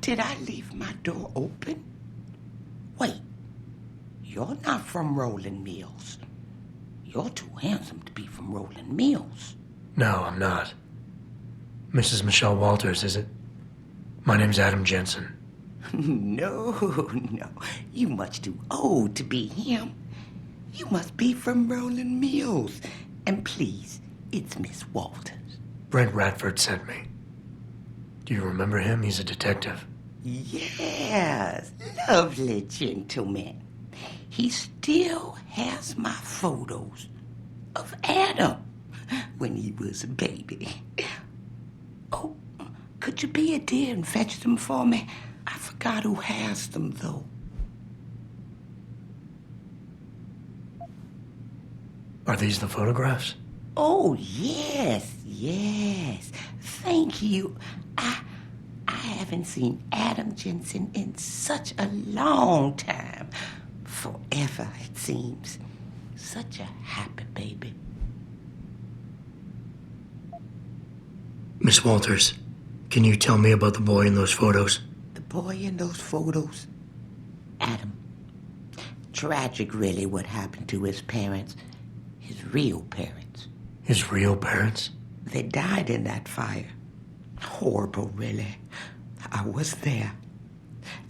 Did I leave my door open? Wait, you're not from Rolling Mills. You're too handsome to be from Rolling Mills. No, I'm not. Mrs. Michelle Walters, is it? My name's Adam Jensen. No. You much too old to be him. You must be from Rolling Mills. And please, it's Miss Walters. Brent Radford sent me. Do you remember him? He's a detective. Yes, lovely gentleman. He still has my photos of Adam when he was a baby. Oh, could you be a dear and fetch them for me? I forgot who has them, though. Are these the photographs? Oh, yes. Thank you. I haven't seen Adam Jensen in such a long time. Forever, it seems. Such a happy baby. Miss Walters, can you tell me about the boy in those photos? The boy in those photos? Adam. Tragic, really, what happened to his parents. His real parents. His real parents? They died in that fire. Horrible, really. I was there.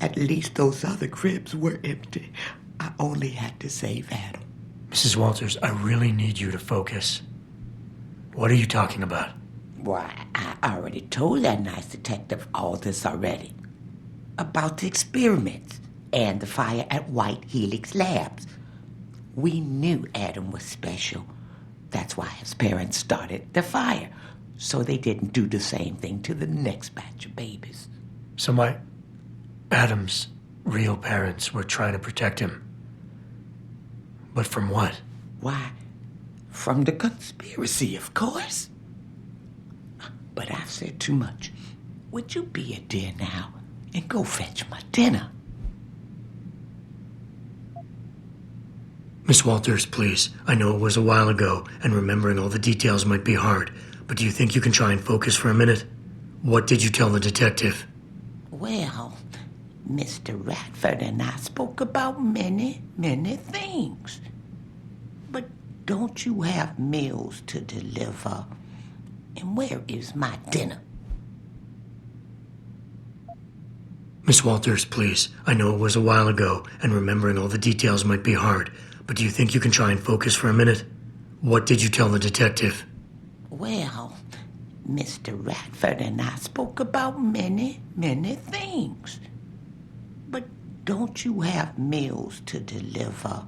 At least those other cribs were empty. I only had to save Adam. Mrs. Walters, I really need you to focus. What are you talking about? Why, I already told that nice detective all this already. About the experiments and the fire at White Helix Labs. We knew Adam was special. That's why his parents started the fire, so they didn't do the same thing to the next batch of babies. So Adam's real parents were trying to protect him. But from what? Why, from the conspiracy, of course. But I've said too much. Would you be a dear now and go fetch my dinner? Miss Walters, please. I know it was a while ago, and remembering all the details might be hard, but do you think you can try and focus for a minute? What did you tell the detective? Well, Mr. Radford and I spoke about many things. But don't you have meals to deliver? And where is my dinner? Miss Walters, please. I know it was a while ago, and remembering all the details might be hard, but do you think you can try and focus for a minute? What did you tell the detective? Well, Mr. Radford and I spoke about many things. But don't you have meals to deliver?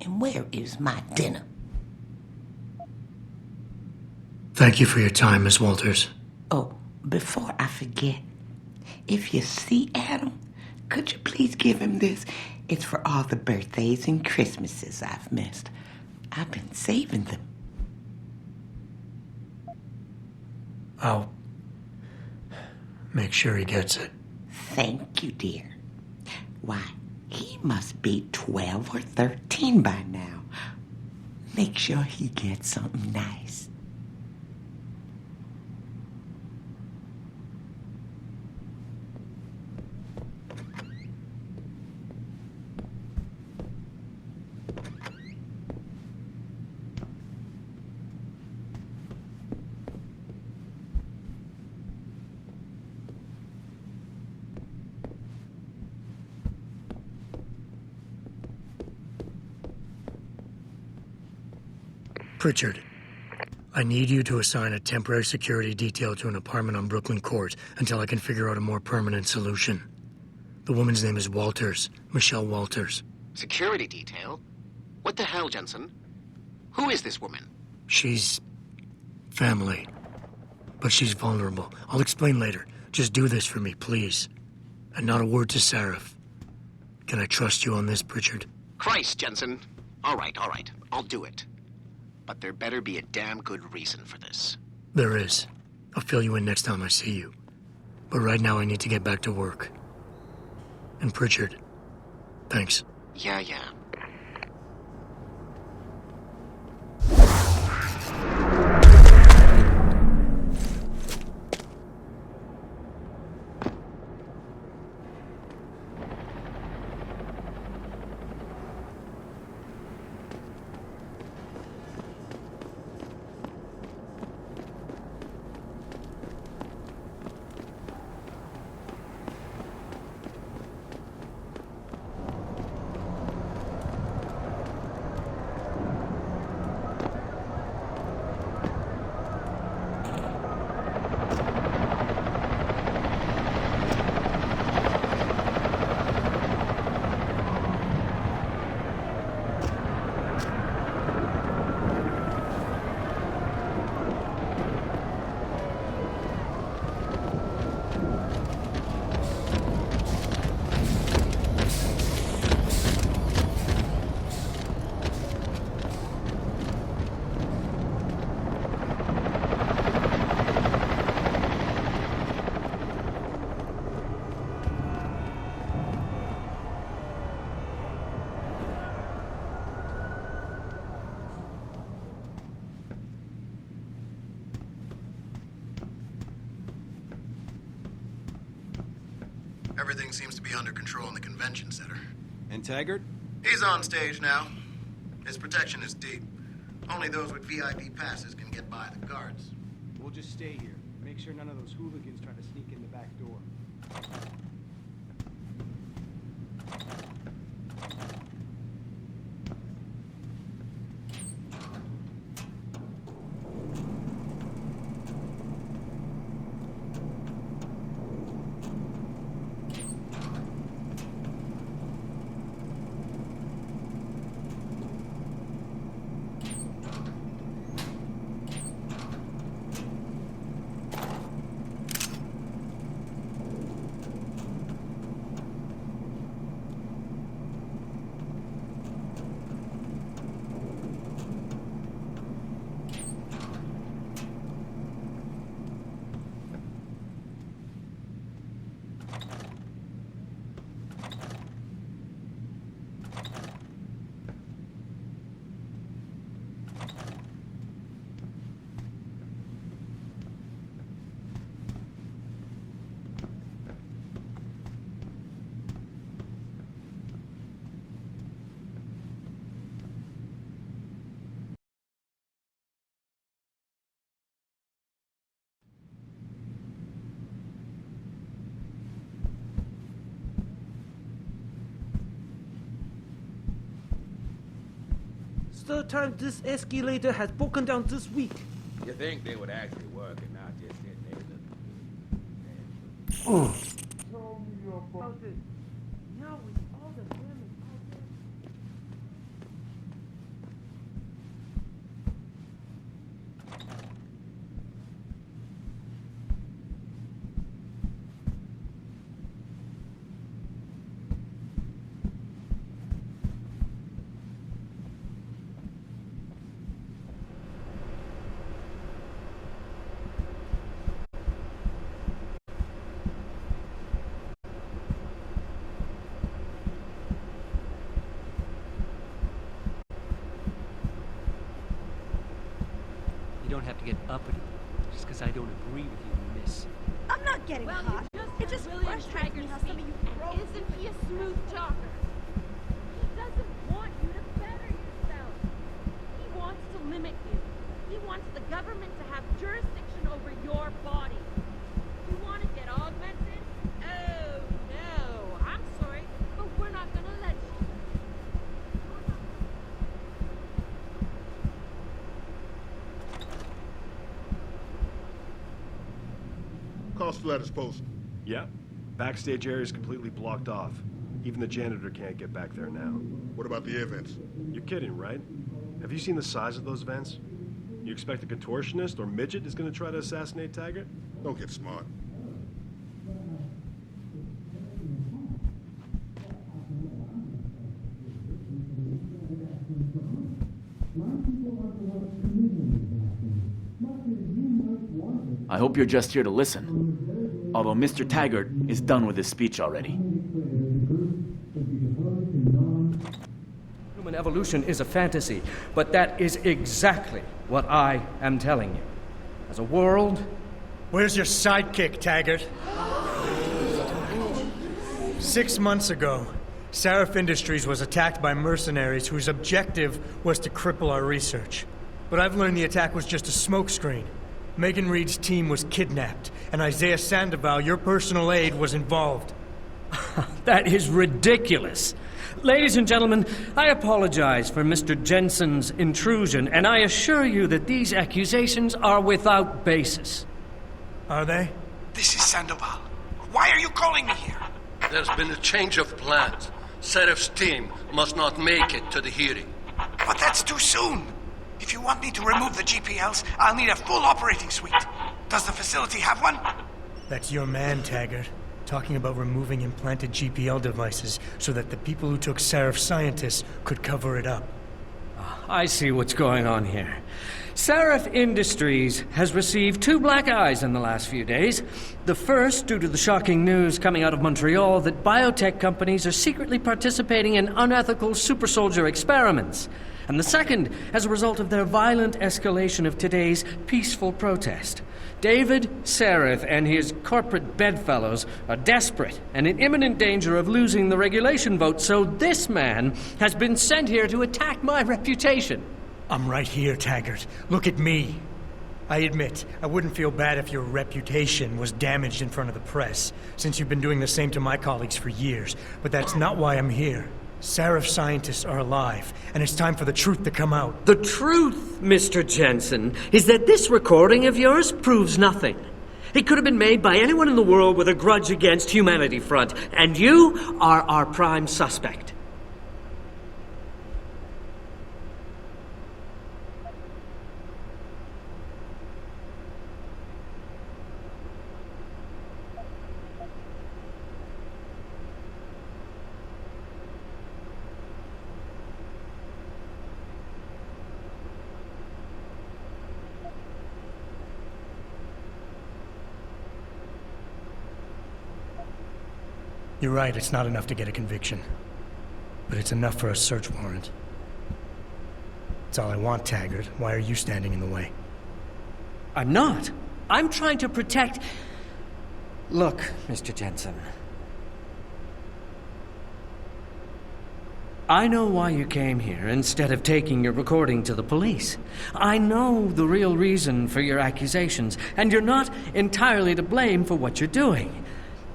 And where is my dinner? Thank you for your time, Miss Walters. Oh, before I forget, if you see Adam, could you please give him this? It's for all the birthdays and Christmases I've missed. I've been saving them. I'll make sure he gets it. Thank you, dear. Why, he must be 12 or 13 by now. Make sure he gets something nice. Pritchard, I need you to assign a temporary security detail to an apartment on Brooklyn Court until I can figure out a more permanent solution. The woman's name is Walters, Michelle Walters. Security detail? What the hell, Jensen? Who is this woman? She's family, but she's vulnerable. I'll explain later. Just do this for me, please. And not a word to Sarif. Can I trust you on this, Pritchard? Christ, Jensen. All right. I'll do it. But there better be a damn good reason for this. There is. I'll fill you in next time I see you. But right now I need to get back to work. And Pritchard, thanks. Yeah. Everything seems to be under control in the convention center. And Taggart? He's on stage now. His protection is deep. Only those with VIP passes can get by the guards. We'll just stay here. Make sure none of those hooligans try to sneak in the back door. Third time this escalator has broken down this week. You think they would actually work and not just detonate them? Tell me about it. Now with all the damage out there. You don't have to get uppity just because I don't agree with you, miss. I'm not getting hot. It just frustrates me how some of you grown. Isn't he a smooth talker? He doesn't want you to better yourself. He wants to limit you. He wants the government to have jurisdiction over your body. You want to get augmented? Oh, no. I'm sorry, but we're not going to let you. Cost letters posted. Yep. Backstage area is completely blocked off. Even the janitor can't get back there now. What about the air vents? You're kidding, right? Have you seen the size of those vents? You expect a contortionist or midget is going to try to assassinate Taggart? Don't get smart. I hope you're just here to listen. Although Mr. Taggart is done with his speech already. Human evolution is a fantasy, but that is exactly what I am telling you. As a world... Where's your sidekick, Taggart? 6 months ago, Seraph Industries was attacked by mercenaries whose objective was to cripple our research. But I've learned the attack was just a smokescreen. Megan Reed's team was kidnapped, and Isaiah Sandoval, your personal aide, was involved. That is ridiculous. Ladies and gentlemen, I apologize for Mr. Jensen's intrusion, and I assure you that these accusations are without basis. Are they? This is Sandoval. Why are you calling me here? There's been a change of plans. Seraph's team must not make it to the hearing. But that's too soon. If you want me to remove the GPLs, I'll need a full operating suite. Does the facility have one? That's your man, Taggart. Talking about removing implanted GPL devices so that the people who took Seraph scientists could cover it up. I see what's going on here. Seraph Industries has received 2 black eyes in the last few days. The first, due to the shocking news coming out of Montreal that biotech companies are secretly participating in unethical super soldier experiments. and the second as a result of their violent escalation of today's peaceful protest. David Sereth and his corporate bedfellows are desperate and in imminent danger of losing the regulation vote, so this man has been sent here to attack my reputation. I'm right here, Taggart. Look at me. I admit, I wouldn't feel bad if your reputation was damaged in front of the press, since you've been doing the same to my colleagues for years. But that's not why I'm here. Seraph scientists are alive, and it's time for the truth to come out. The truth, Mr. Jensen, is that this recording of yours proves nothing. It could have been made by anyone in the world with a grudge against Humanity Front, and you are our prime suspect. You're right, it's not enough to get a conviction. But it's enough for a search warrant. It's all I want, Taggart. Why are you standing in the way? I'm not. I'm trying to protect... Look, Mr. Jensen. I know why you came here instead of taking your recording to the police. I know the real reason for your accusations, and you're not entirely to blame for what you're doing.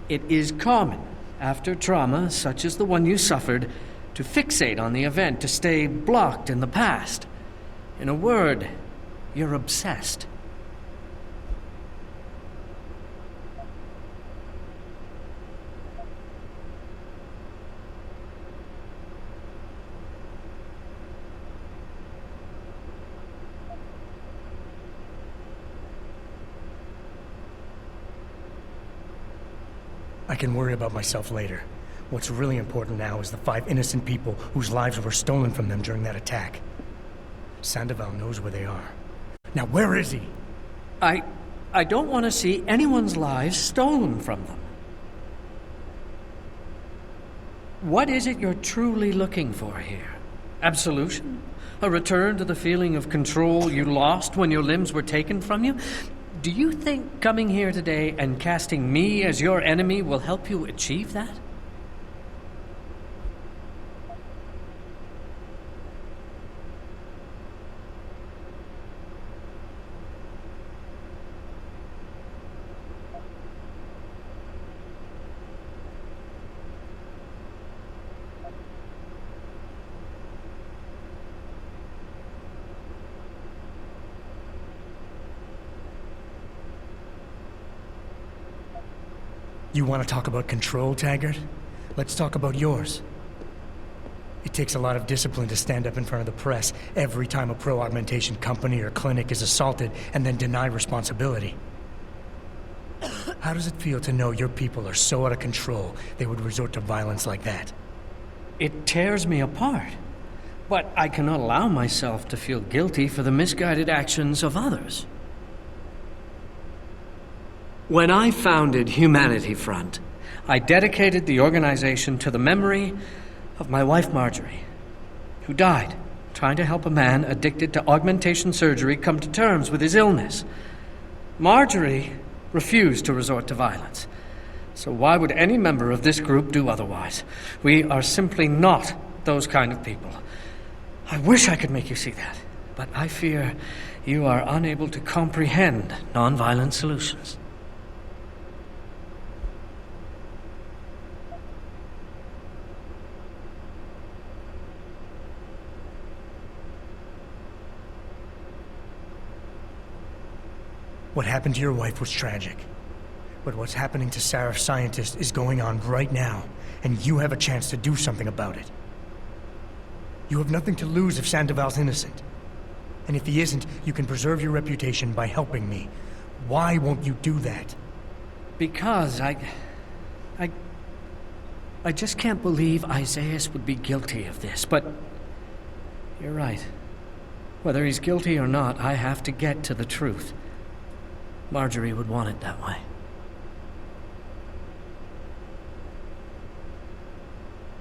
It is common, after trauma such as the one you suffered, to fixate on the event, to stay blocked in the past. In a word, you're obsessed. I can worry about myself later. What's really important now is the 5 innocent people whose lives were stolen from them during that attack. Sandoval knows where they are. Now, where is he? I don't want to see anyone's lives stolen from them. What is it you're truly looking for here? Absolution? A return to the feeling of control you lost when your limbs were taken from you? Do you think coming here today and casting me as your enemy will help you achieve that? You want to talk about control, Taggart? Let's talk about yours. It takes a lot of discipline to stand up in front of the press every time a pro-augmentation company or clinic is assaulted and then deny responsibility. How does it feel to know your people are so out of control they would resort to violence like that? It tears me apart. But I cannot allow myself to feel guilty for the misguided actions of others. When I founded Humanity Front, I dedicated the organization to the memory of my wife Marjorie, who died trying to help a man addicted to augmentation surgery come to terms with his illness. Marjorie refused to resort to violence. So why would any member of this group do otherwise? We are simply not those kind of people. I wish I could make you see that, but I fear you are unable to comprehend nonviolent solutions. What happened to your wife was tragic. But what's happening to Seraph scientists is going on right now, and you have a chance to do something about it. You have nothing to lose if Sandoval's innocent. And if he isn't, you can preserve your reputation by helping me. Why won't you do that? Because I just can't believe Isaias would be guilty of this, but you're right. Whether he's guilty or not, I have to get to the truth. Marjorie would want it that way.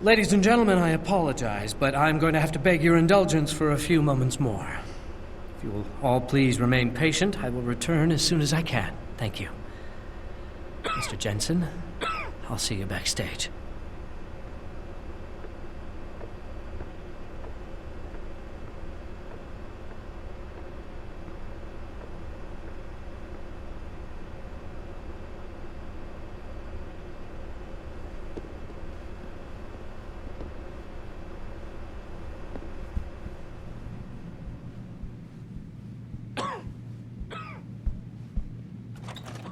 Ladies and gentlemen, I apologize, but I'm going to have to beg your indulgence for a few moments more. If you will all please remain patient, I will return as soon as I can. Thank you. Mr. Jensen, I'll see you backstage.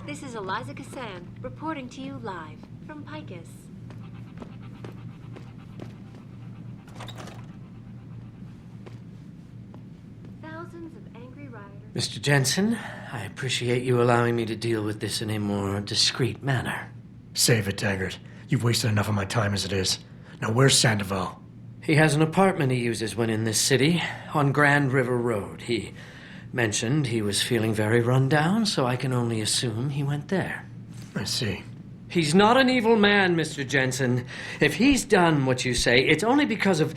This is Eliza Kassan, reporting to you live from Picus. Thousands of angry rioters... Mr. Jensen, I appreciate you allowing me to deal with this in a more discreet manner. Save it, Taggart. You've wasted enough of my time as it is. Now, where's Sandoval? He has an apartment he uses when in this city, on Grand River Road. He mentioned he was feeling very run down, so I can only assume he went there. I see. He's not an evil man, Mr. Jensen. If he's done what you say, it's only because of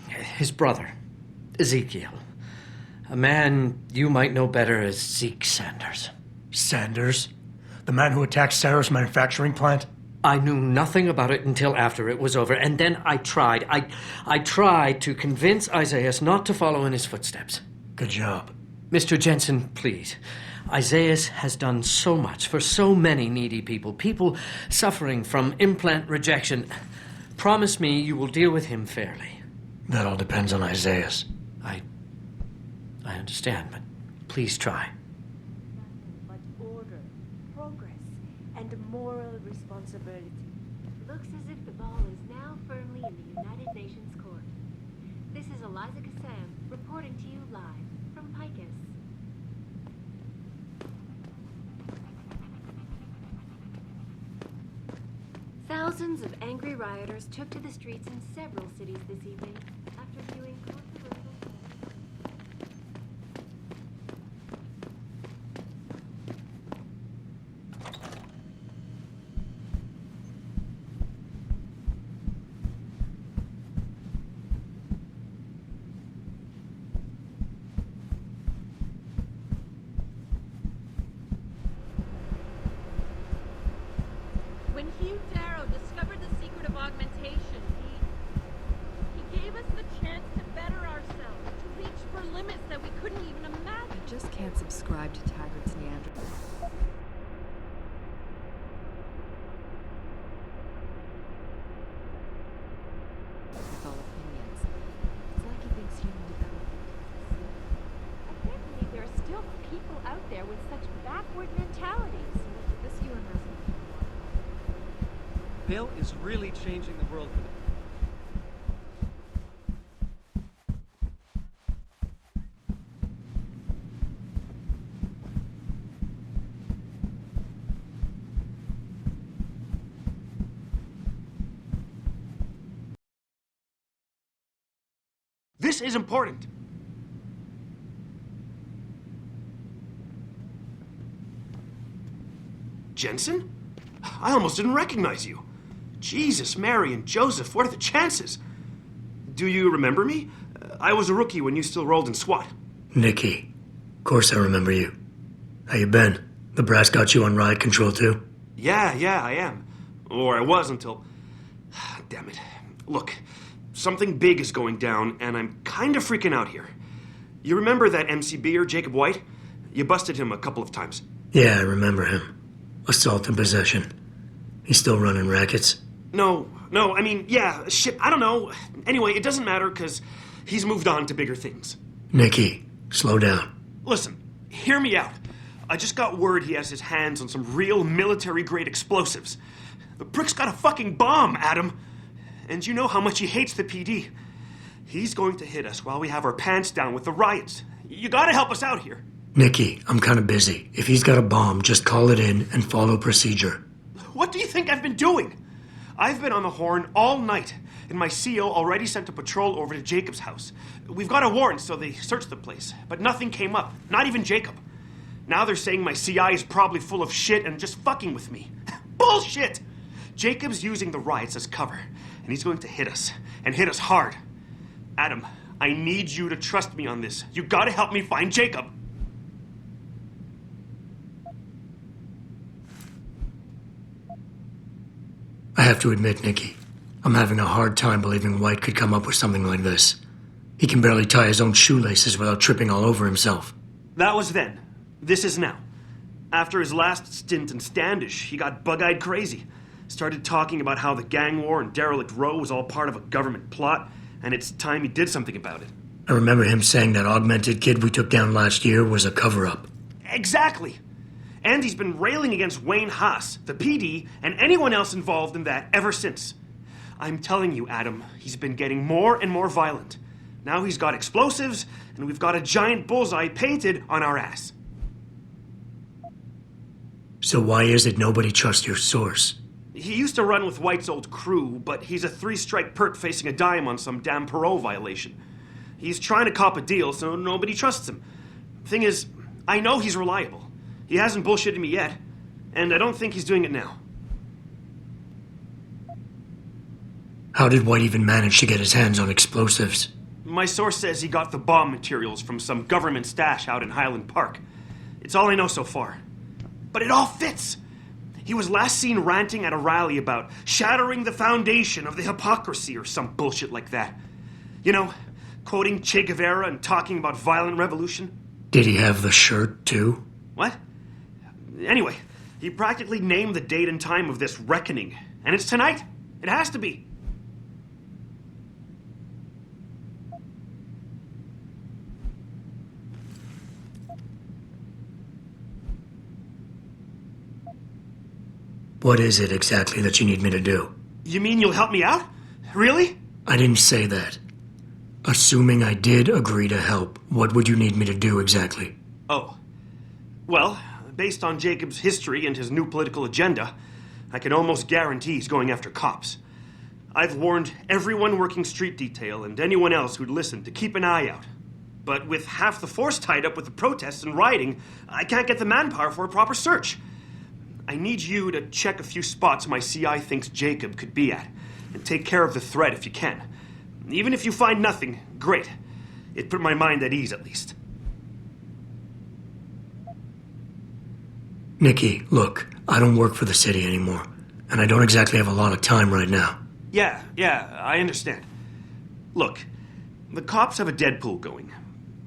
his brother, Ezekiel. A man you might know better as Zeke Sanders. Sanders? The man who attacked Saros manufacturing plant? I knew nothing about it until after it was over, and then I tried. I tried to convince Isaiah not to follow in his footsteps. Good job. Mr. Jensen, please. Isaiah has done so much for so many needy people. People suffering from implant rejection. Promise me you will deal with him fairly. That all depends on Isaiah. I understand, but please try. But order, progress, and moral responsibility. Looks as if the ball is now firmly in the United Nations court. This is Eliza Kassan, reporting to you live from Picus. Thousands of angry rioters took to the streets in several cities this evening after viewing controversial... When Hugh Darrow discovered the secret of augmentation, he gave us the chance to better ourselves, to reach for limits that we couldn't even imagine. I just can't subscribe to Taggart's Neanderthal. With all opinions. It's like he thinks human development. I can't believe there are still people out there with such backward mentalities. This universe. Bill is really changing the world for the... This is important. Jensen? I almost didn't recognize you. Jesus, Mary, and Joseph, what are the chances? Do you remember me? I was a rookie when you still rolled in SWAT. Nikki. Of course I remember you. How you been? The brass got you on riot control too? Yeah, I am. Or I was until... Damn it. Look, something big is going down, and I'm kind of freaking out here. You remember that MCBer, Jacob White? You busted him a couple of times. Yeah, I remember him. Assault and possession. He's still running rackets? No, I mean, yeah, shit, I don't know. Anyway, it doesn't matter, because he's moved on to bigger things. Nikki, slow down. Listen, hear me out. I just got word he has his hands on some real military-grade explosives. The prick's got a fucking bomb, Adam. And you know how much he hates the PD. He's going to hit us while we have our pants down with the riots. You gotta help us out here. Nikki, I'm kind of busy. If he's got a bomb, just call it in and follow procedure. What do you think I've been doing? I've been on the horn all night, and my CO already sent a patrol over to Jacob's house. We've got a warrant, so they searched the place, but nothing came up, not even Jacob. Now they're saying my CI is probably full of shit and just fucking with me. Bullshit! Jacob's using the riots as cover, and he's going to hit us, and hit us hard. Adam, I need you to trust me on this. You gotta help me find Jacob. I have to admit, Nikki, I'm having a hard time believing White could come up with something like this. He can barely tie his own shoelaces without tripping all over himself. That was then. This is now. After his last stint in Standish, he got bug-eyed crazy. Started talking about how the gang war in Derelict Row was all part of a government plot, and it's time he did something about it. I remember him saying that augmented kid we took down last year was a cover-up. Exactly! And he's been railing against Wayne Haas, the PD, and anyone else involved in that ever since. I'm telling you, Adam, he's been getting more and more violent. Now he's got explosives, and we've got a giant bullseye painted on our ass. So why is it nobody trusts your source? He used to run with White's old crew, but he's a 3-strike perp facing a dime on some damn parole violation. He's trying to cop a deal, so nobody trusts him. Thing is, I know he's reliable. He hasn't bullshitted me yet, and I don't think he's doing it now. How did White even manage to get his hands on explosives? My source says he got the bomb materials from some government stash out in Highland Park. It's all I know so far. But it all fits! He was last seen ranting at a rally about shattering the foundation of the hypocrisy or some bullshit like that. You know, quoting Che Guevara and talking about violent revolution. Did he have the shirt, too? What? Anyway, he practically named the date and time of this reckoning. And it's tonight. It has to be. What is it exactly that you need me to do? You mean you'll help me out? Really? I didn't say that. Assuming I did agree to help, what would you need me to do exactly? Oh. Well, based on Jacob's history and his new political agenda, I can almost guarantee he's going after cops. I've warned everyone working street detail and anyone else who'd listen to keep an eye out. But with half the force tied up with the protests and rioting, I can't get the manpower for a proper search. I need you to check a few spots my CI thinks Jacob could be at, and take care of the threat if you can. Even if you find nothing, great. It put my mind at ease, at least. Nikki, look, I don't work for the city anymore, and I don't exactly have a lot of time right now. Yeah, I understand. Look, the cops have a Deadpool going.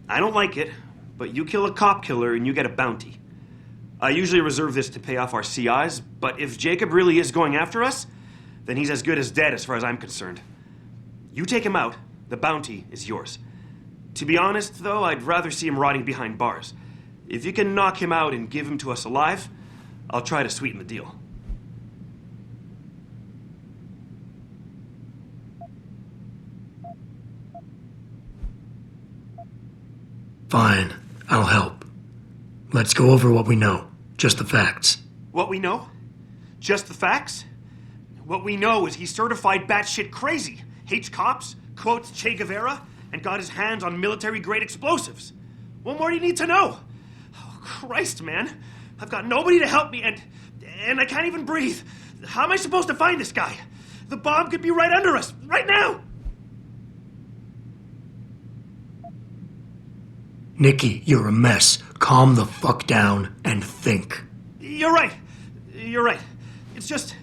I don't like it, but you kill a cop killer and you get a bounty. I usually reserve this to pay off our CIs, but if Jacob really is going after us, then he's as good as dead as far as I'm concerned. You take him out, the bounty is yours. To be honest, though, I'd rather see him rotting behind bars. If you can knock him out and give him to us alive, I'll try to sweeten the deal. Fine, I'll help. Let's go over what we know. Just the facts. What we know? Just the facts? What we know is he's certified batshit crazy, hates cops, quotes Che Guevara, and got his hands on military-grade explosives. What more do you need to know? Oh, Christ, man. I've got nobody to help me, and I can't even breathe. How am I supposed to find this guy? The bomb could be right under us, right now! Nikki, you're a mess. Calm the fuck down and think. You're right. It's just,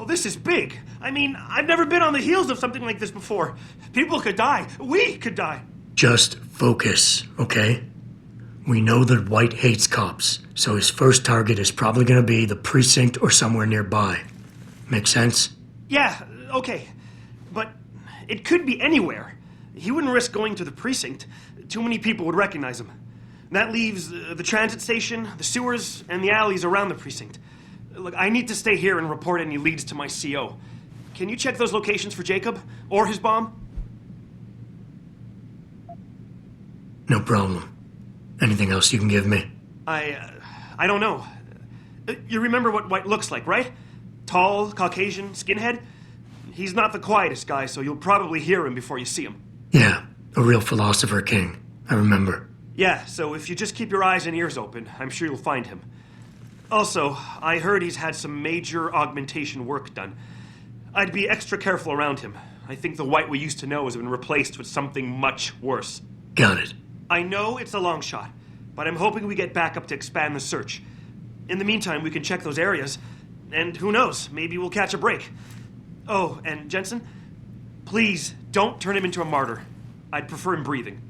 this is big. I mean, I've never been on the heels of something like this before. People could die. We could die. Just focus, okay? We know that White hates cops, so his first target is probably gonna be the precinct or somewhere nearby. Make sense? Yeah, okay. But it could be anywhere. He wouldn't risk going to the precinct. Too many people would recognize him. That leaves the transit station, the sewers, and the alleys around the precinct. Look, I need to stay here and report any leads to my CO. Can you check those locations for Jacob? Or his bomb? No problem. Anything else you can give me? I don't know. You remember what White looks like, right? Tall, Caucasian, skinhead? He's not the quietest guy, so you'll probably hear him before you see him. Yeah, a real philosopher king. I remember. Yeah, so if you just keep your eyes and ears open, I'm sure you'll find him. Also, I heard he's had some major augmentation work done. I'd be extra careful around him. I think the White we used to know has been replaced with something much worse. Got it. I know it's a long shot, but I'm hoping we get backup to expand the search. In the meantime, we can check those areas, and who knows, maybe we'll catch a break. Oh, and Jensen, please don't turn him into a martyr. I'd prefer him breathing.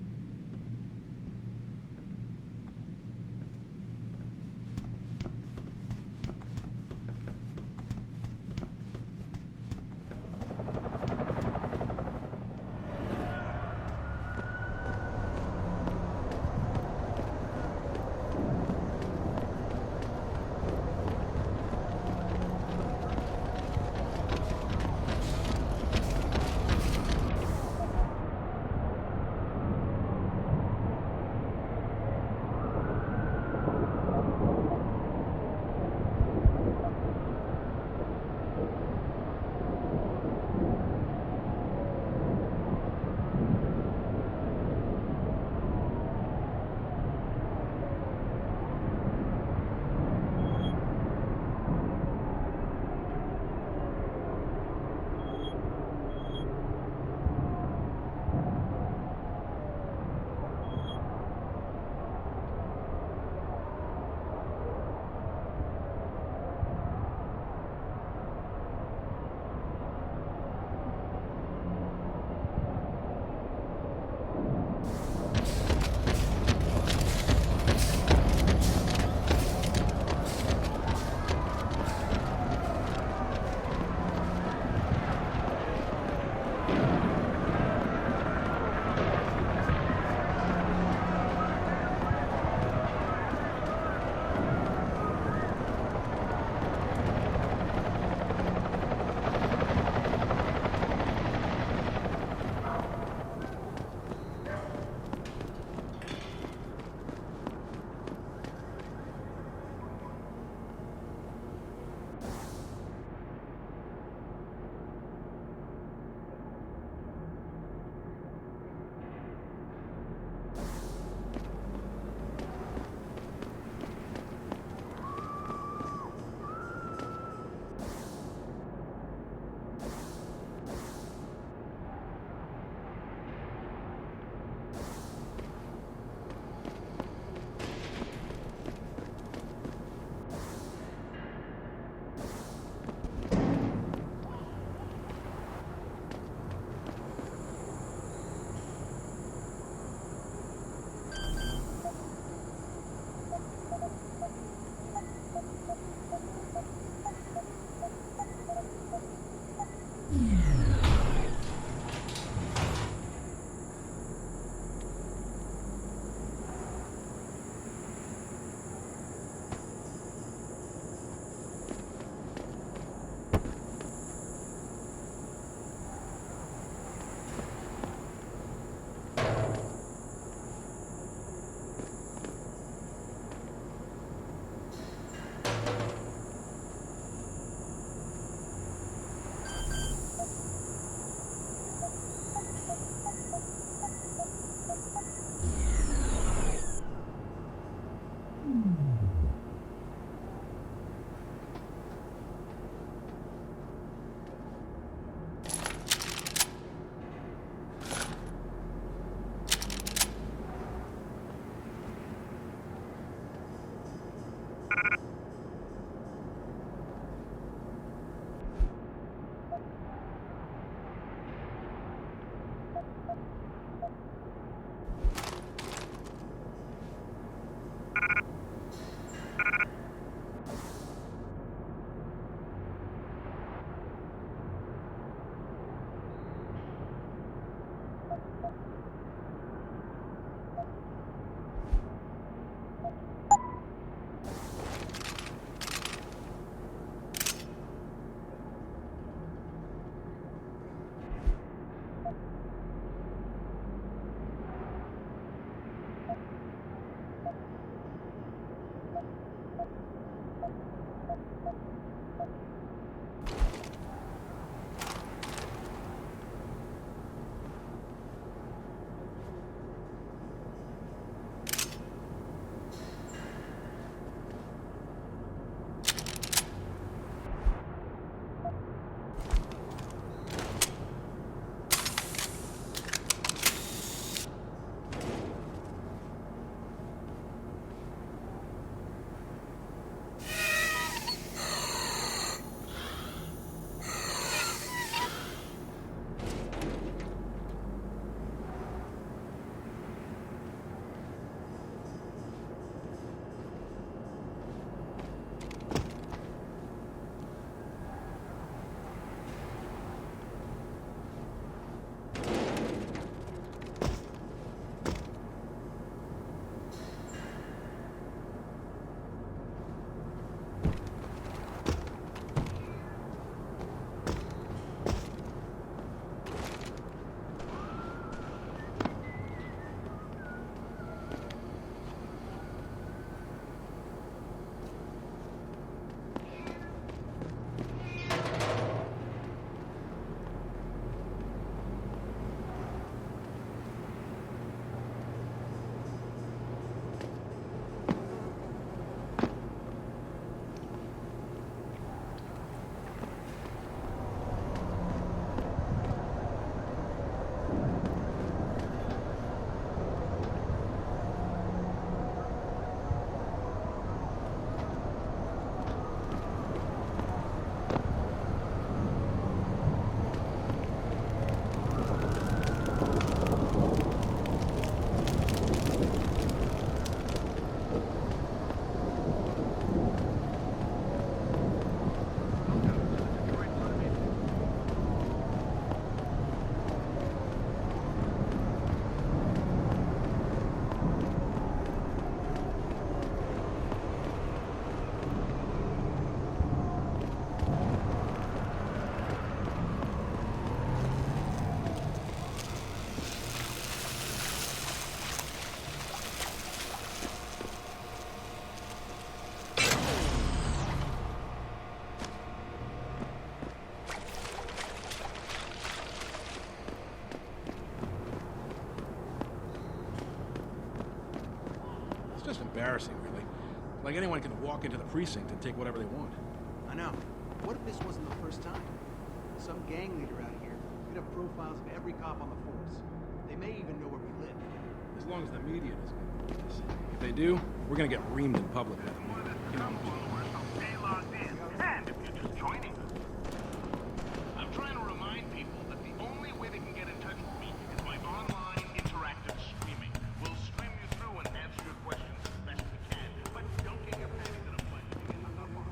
embarrassing, really. Like anyone can walk into the precinct and take whatever they want. I know. What if this wasn't the first time? Some gang leader out here could have profiles of every cop on the force. They may even know where we live. As long as the media doesn't get this. If they do, we're gonna get reamed in public with them. You know. And if you're just joining us, I'm trying to remind people that the only way they can get in touch with me is by online interactive streaming. We'll stream you through and answer your questions as best we can, but don't get your panties in a bunch to get hung up on.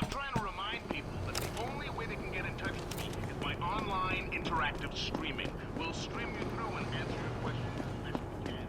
I'm trying to remind people that the only way they can get in touch with me is by online interactive streaming. We'll stream you through and answer your questions as best we can.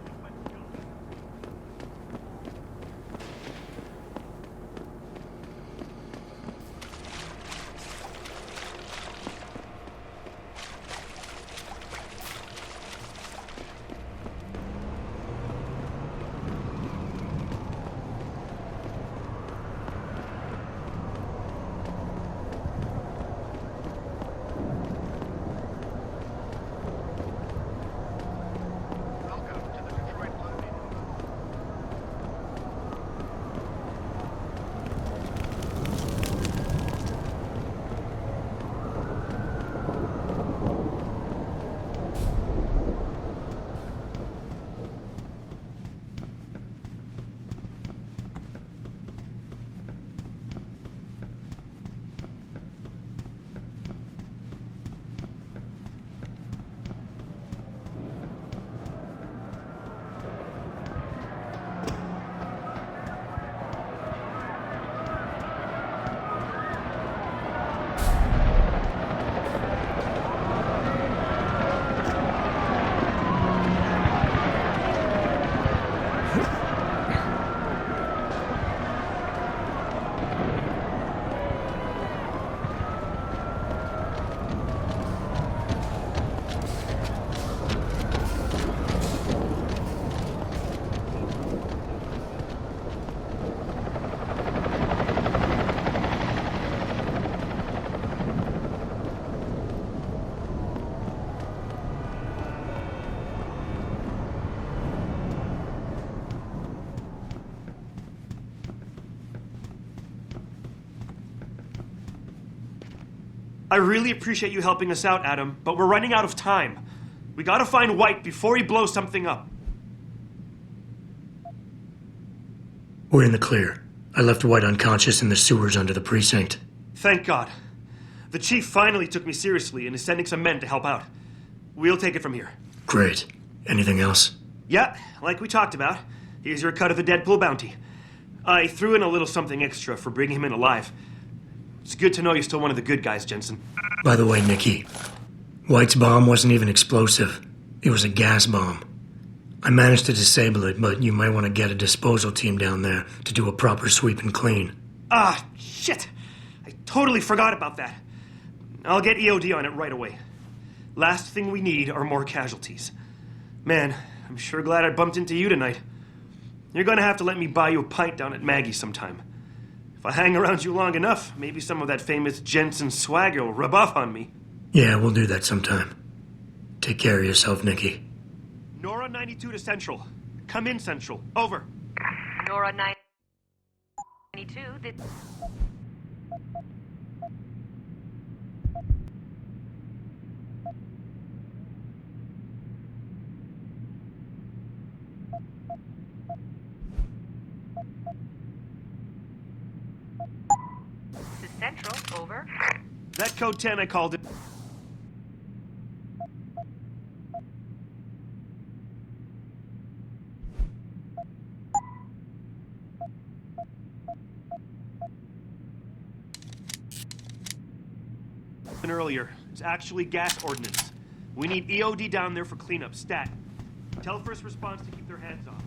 I really appreciate you helping us out, Adam, but we're running out of time. We gotta find White before he blows something up. We're in the clear. I left White unconscious in the sewers under the precinct. Thank God. The chief finally took me seriously and is sending some men to help out. We'll take it from here. Great. Anything else? Yeah, like we talked about. Here's your cut of the Deadpool bounty. I threw in a little something extra for bringing him in alive. It's good to know you're still one of the good guys, Jensen. By the way, Nikki, White's bomb wasn't even explosive. It was a gas bomb. I managed to disable it, but you might want to get a disposal team down there to do a proper sweep and clean. Ah, shit! I totally forgot about that. I'll get EOD on it right away. Last thing we need are more casualties. Man, I'm sure glad I bumped into you tonight. You're gonna have to let me buy you a pint down at Maggie's sometime. If I hang around you long enough, maybe some of that famous Jensen swagger will rub off on me. Yeah, we'll do that sometime. Take care of yourself, Nikki. Nora 92 to Central. Come in, Central. Over. Nora 92, This is Central, over. That code 10 I called it. earlier. It's actually gas ordnance. We need EOD down there for cleanup. Stat. Tell first response to keep their hands off.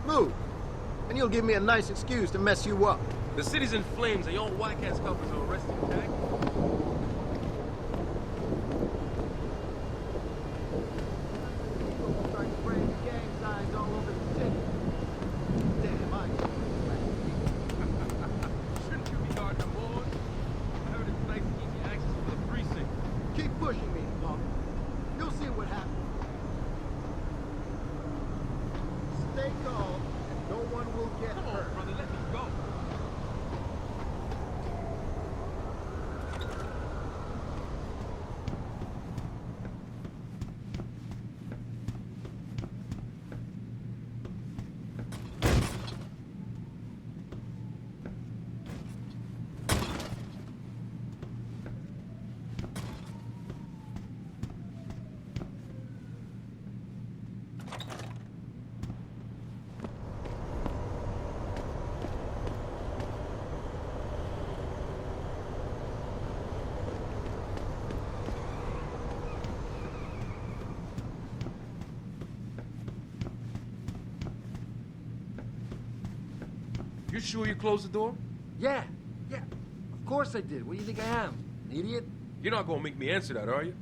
Move, and you'll give me a nice excuse to mess you up. The city's in flames and your whack-ass couples are arrested, Jack. Shouldn't you be guarding the board? I heard it's nice to give you access to the precinct. Keep pushing me, punk. You'll see what happens. Stay calm, and no one will get hurt. Come on, brother, let me go. You sure you closed the door? Yeah. Of course I did. What do you think I am? An idiot? You're not gonna make me answer that, are you?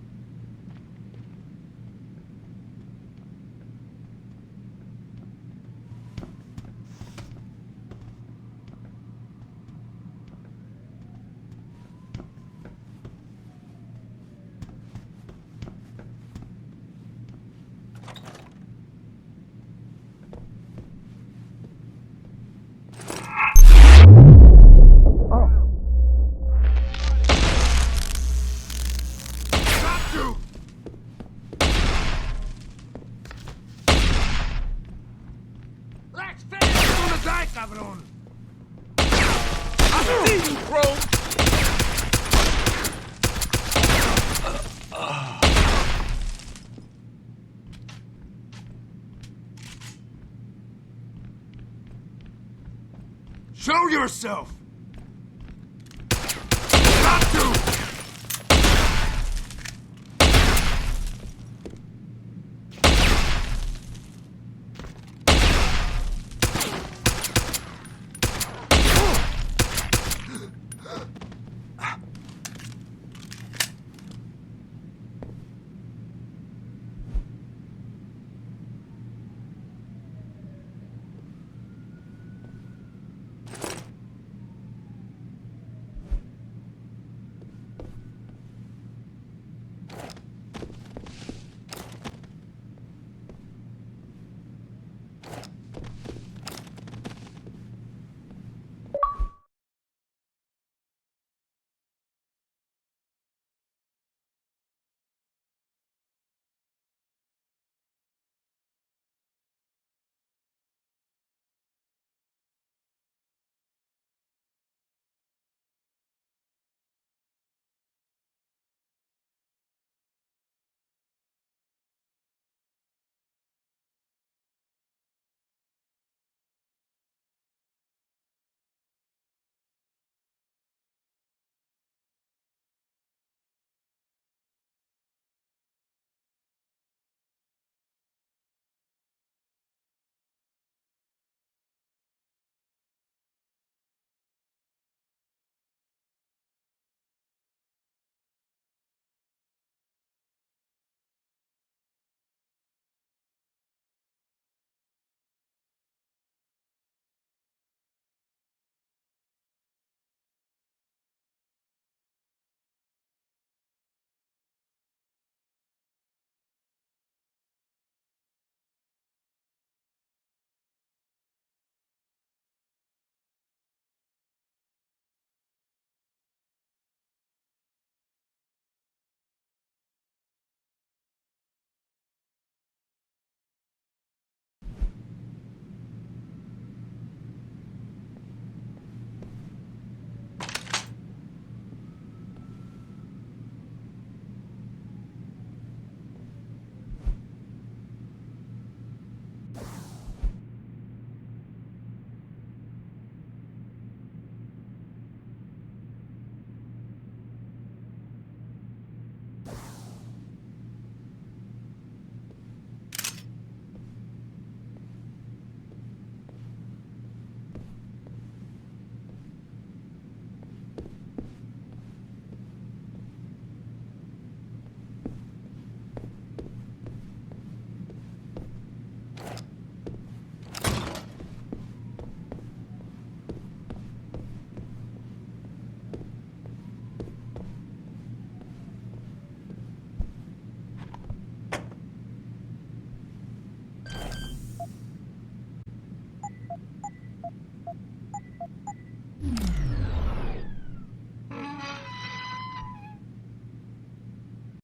cabrón! I see you, bro! Show yourself!